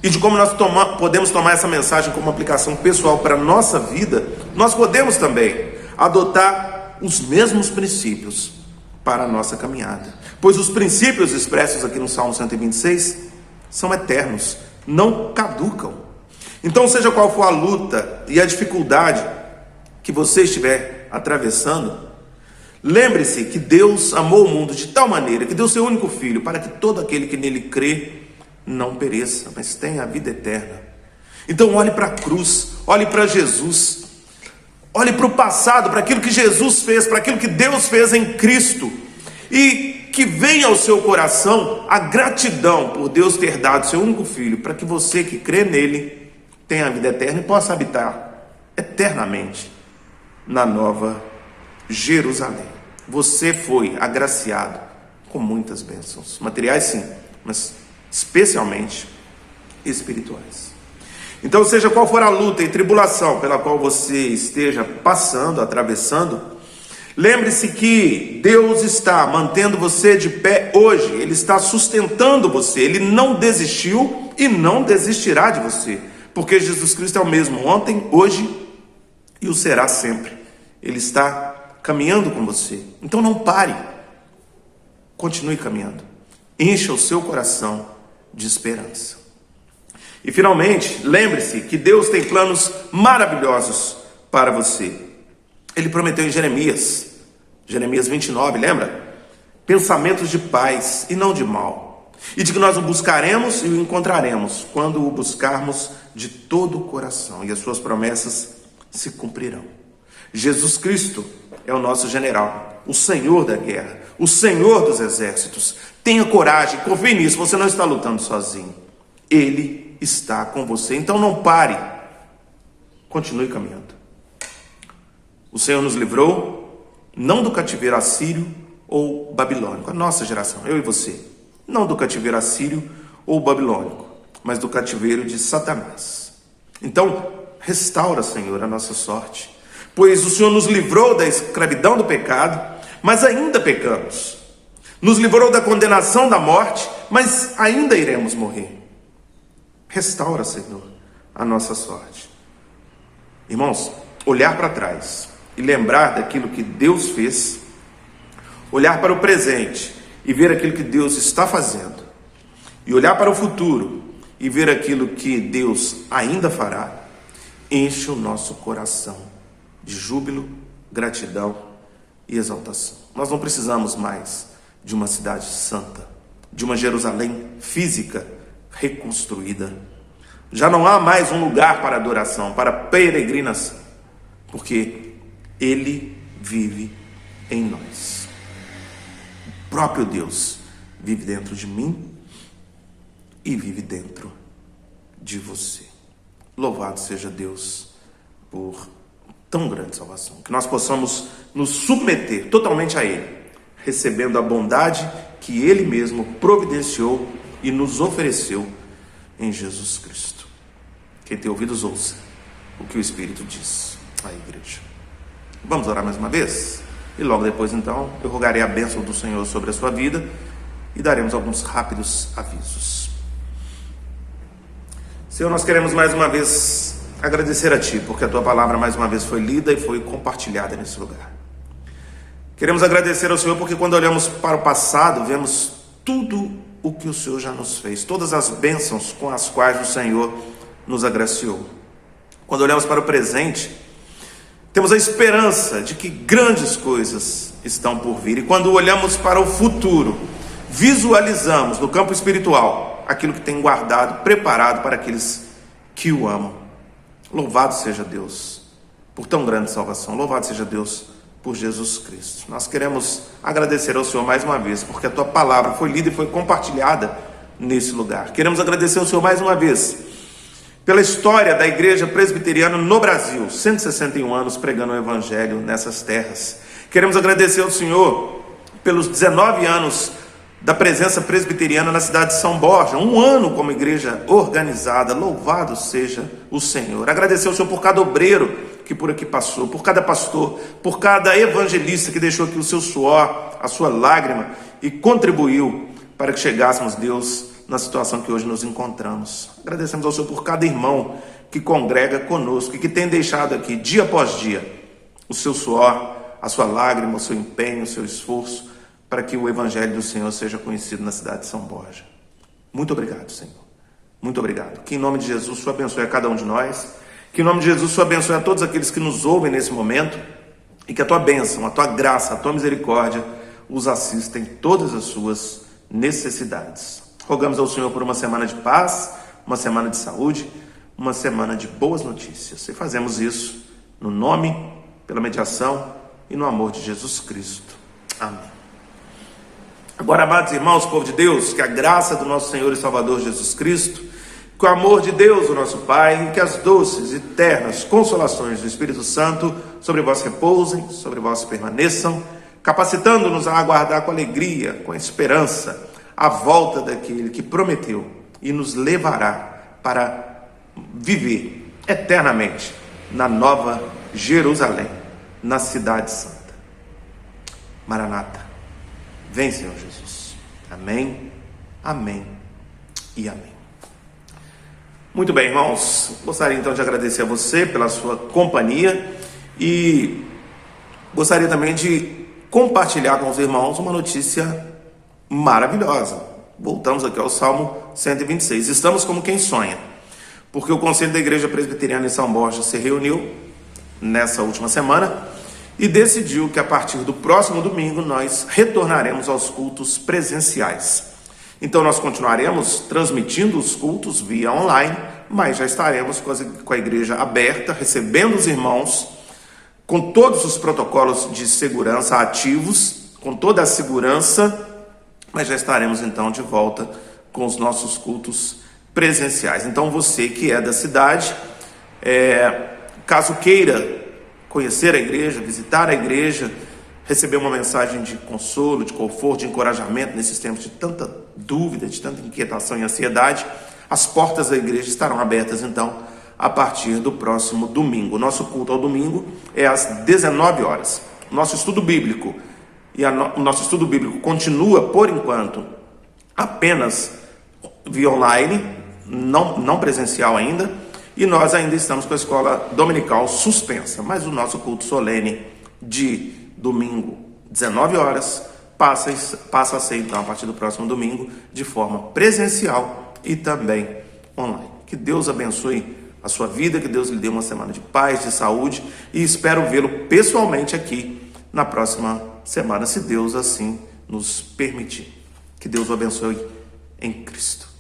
e de como nós podemos tomar essa mensagem como aplicação pessoal para a nossa vida, nós podemos também adotar os mesmos princípios para a nossa caminhada, pois os princípios expressos aqui no Salmo 126 são eternos, não caducam. Então, seja qual for a luta e a dificuldade que você estiver atravessando, lembre-se que Deus amou o mundo de tal maneira que deu seu único filho para que todo aquele que nele crê não pereça, mas tenha a vida eterna. Então olhe para a cruz, olhe para Jesus, olhe para o passado, para aquilo que Jesus fez, para aquilo que Deus fez em Cristo, e que venha ao seu coração a gratidão por Deus ter dado seu único filho, para que você que crê nele tenha a vida eterna e possa habitar eternamente na Nova Jerusalém. Você foi agraciado com muitas bênçãos, materiais sim, mas especialmente espirituais. Então, seja qual for a luta e tribulação pela qual você esteja passando, atravessando, Lembre-se que Deus está mantendo você de pé hoje, Ele está sustentando você, Ele não desistiu e não desistirá de você, porque Jesus Cristo é o mesmo ontem, hoje e o será sempre. Ele está caminhando com você, então não pare, continue caminhando, encha o seu coração de esperança. E finalmente, lembre-se que Deus tem planos maravilhosos para você. Ele prometeu em Jeremias 29, lembra? Pensamentos de paz e não de mal, e de que nós o buscaremos e o encontraremos quando o buscarmos de todo o coração, e as suas promessas se cumprirão. Jesus Cristo é o nosso general, o Senhor da guerra, o Senhor dos exércitos. Tenha coragem, confie nisso, você não está lutando sozinho. Ele está com você, então não pare, continue caminhando. O Senhor nos livrou, não do cativeiro assírio ou babilônico, a nossa geração, eu e você, não do cativeiro assírio ou babilônico, mas do cativeiro de Satanás. Então, restaura, Senhor, a nossa sorte, pois o Senhor nos livrou da escravidão do pecado, mas ainda pecamos. Nos livrou da condenação da morte, mas ainda iremos morrer. Restaura, Senhor, a nossa sorte. Irmãos, olhar para trás e lembrar daquilo que Deus fez, olhar para o presente e ver aquilo que Deus está fazendo, e olhar para o futuro e ver aquilo que Deus ainda fará, enche o nosso coração de júbilo, gratidão e exaltação. Nós não precisamos mais de uma cidade santa, de uma Jerusalém física reconstruída. Já não há mais um lugar para adoração, para peregrinação, porque Ele vive em nós. O próprio Deus vive dentro de mim e vive dentro de você. Louvado seja Deus por tão grande salvação, que nós possamos nos submeter totalmente a Ele, recebendo a bondade que Ele mesmo providenciou e nos ofereceu em Jesus Cristo. Quem tem ouvidos, ouça o que o Espírito diz à igreja. Vamos orar mais uma vez? E logo depois, então, eu rogarei a bênção do Senhor sobre a sua vida e daremos alguns rápidos avisos. Senhor, nós queremos mais uma vez agradecer a Ti, porque a Tua palavra mais uma vez foi lida e foi compartilhada nesse lugar. Queremos agradecer ao Senhor porque quando olhamos para o passado, vemos tudo o que o Senhor já nos fez, todas as bênçãos com as quais o Senhor nos agraciou. Quando olhamos para o presente, temos a esperança de que grandes coisas estão por vir. E quando olhamos para o futuro, visualizamos no campo espiritual aquilo que tem guardado, preparado para aqueles que o amam. Louvado seja Deus por tão grande salvação. Louvado seja Deus por Jesus Cristo. Nós queremos agradecer ao Senhor mais uma vez, porque a Tua palavra foi lida e foi compartilhada nesse lugar. Queremos agradecer ao Senhor mais uma vez pela história da Igreja Presbiteriana no Brasil, 161 anos pregando o Evangelho nessas terras. Queremos agradecer ao Senhor pelos 19 anos da presença presbiteriana na cidade de São Borja, um ano como igreja organizada. Louvado seja o Senhor. Agradecer ao Senhor por cada obreiro que por aqui passou, por cada pastor, por cada evangelista que deixou aqui o seu suor, a sua lágrima e contribuiu para que chegássemos, Deus, na situação que hoje nos encontramos. Agradecemos ao Senhor por cada irmão que congrega conosco e que tem deixado aqui, dia após dia, o seu suor, a sua lágrima, o seu empenho, o seu esforço, para que o Evangelho do Senhor seja conhecido na cidade de São Borja. Muito obrigado, Senhor. Muito obrigado. Que em nome de Jesus, o Senhor abençoe a cada um de nós. Que em nome de Jesus, o Senhor abençoe a todos aqueles que nos ouvem nesse momento. E que a Tua bênção, a Tua graça, a Tua misericórdia os assista em todas as suas necessidades. Rogamos ao Senhor por uma semana de paz, uma semana de saúde, uma semana de boas notícias. E fazemos isso no nome, pela mediação e no amor de Jesus Cristo. Amém. Agora, amados irmãos, povo de Deus, que a graça do nosso Senhor e Salvador Jesus Cristo, que o amor de Deus, o nosso Pai, e que as doces e ternas consolações do Espírito Santo sobre vós repousem, sobre vós permaneçam, capacitando-nos a aguardar com alegria, com esperança, a volta daquele que prometeu e nos levará para viver eternamente na Nova Jerusalém, na Cidade Santa. Maranata. Vem, Senhor Jesus. Amém, amém e amém. Muito bem, irmãos. Gostaria então de agradecer a você pela sua companhia e gostaria também de compartilhar com os irmãos uma notícia maravilhosa. Voltamos aqui ao Salmo 126. Estamos como quem sonha, porque o Conselho da Igreja Presbiteriana em São Borja se reuniu nessa última semana e decidiu que a partir do próximo domingo nós retornaremos aos cultos presenciais. Então nós continuaremos transmitindo os cultos via online, mas já estaremos com a igreja aberta, recebendo os irmãos, com todos os protocolos de segurança ativos, com toda a segurança, mas já estaremos então de volta com os nossos cultos presenciais. Então você que é da cidade, caso queira conhecer a igreja, visitar a igreja, receber uma mensagem de consolo, de conforto, de encorajamento nesses tempos de tanta dúvida, de tanta inquietação e ansiedade, as portas da igreja estarão abertas então a partir do próximo domingo. O nosso culto ao domingo é às 19 horas. Nosso estudo bíblico o nosso estudo bíblico continua, por enquanto, apenas via online, não presencial ainda, e nós ainda estamos com a escola dominical suspensa, mas o nosso culto solene de domingo, 19 horas, passa a ser então, a partir do próximo domingo, de forma presencial e também online. Que Deus abençoe a sua vida, que Deus lhe dê uma semana de paz, de saúde, e espero vê-lo pessoalmente aqui na próxima semana, se Deus assim nos permitir. Que Deus o abençoe em Cristo.